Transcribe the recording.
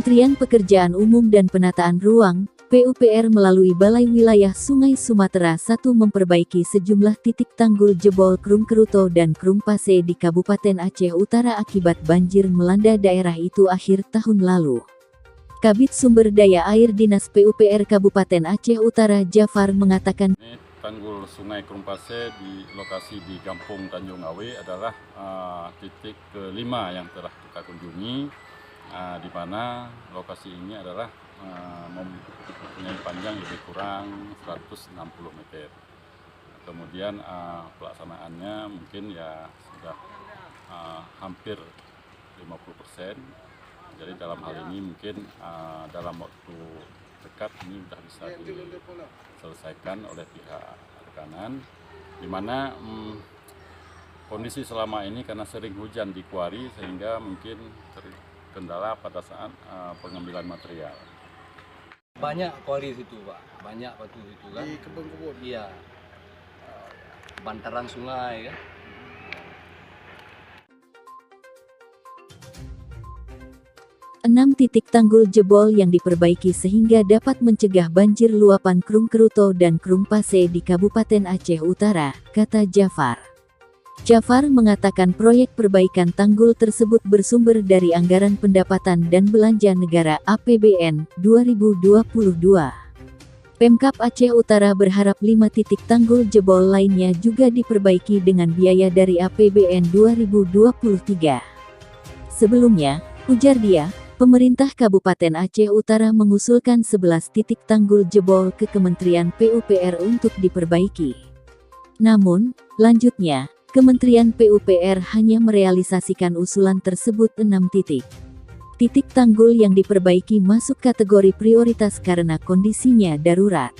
Kementerian Pekerjaan Umum dan Penataan Ruang, PUPR melalui Balai Wilayah Sungai Sumatera I memperbaiki sejumlah titik tanggul jebol Krung Keruto dan Krung Pase di Kabupaten Aceh Utara akibat banjir melanda daerah itu akhir tahun lalu. Kabid Sumber Daya Air Dinas PUPR Kabupaten Aceh Utara Jafar mengatakan, tanggul Sungai Krung Pase di lokasi di Kampung Tanjung Awe adalah titik kelima yang telah kita kunjungi, di mana lokasi ini adalah mempunyai panjang lebih kurang 160 meter. Kemudian pelaksanaannya mungkin ya sudah hampir 50%. Jadi dalam hal ini mungkin dalam waktu dekat ini sudah bisa diselesaikan oleh pihak rekanan, di mana kondisi selama ini karena sering hujan di kuari sehingga mungkin terkendala pada saat pengambilan material. Banyak kuari situ, Pak. Banyak batu situ kan. Di kebun-kebun. Iya. Bantaran sungai kan. Enam titik tanggul jebol yang diperbaiki sehingga dapat mencegah banjir luapan Krung Keruto dan Krung Pase di Kabupaten Aceh Utara, kata Jafar. Jafar mengatakan proyek perbaikan tanggul tersebut bersumber dari Anggaran Pendapatan dan Belanja Negara (APBN) 2022. Pemkab Aceh Utara berharap 5 titik tanggul jebol lainnya juga diperbaiki dengan biaya dari APBN 2023. Sebelumnya, ujar dia, pemerintah Kabupaten Aceh Utara mengusulkan 11 titik tanggul jebol ke Kementerian PUPR untuk diperbaiki. Namun, lanjutnya, Kementerian PUPR hanya merealisasikan usulan tersebut 6 titik. Titik tanggul yang diperbaiki masuk kategori prioritas karena kondisinya darurat.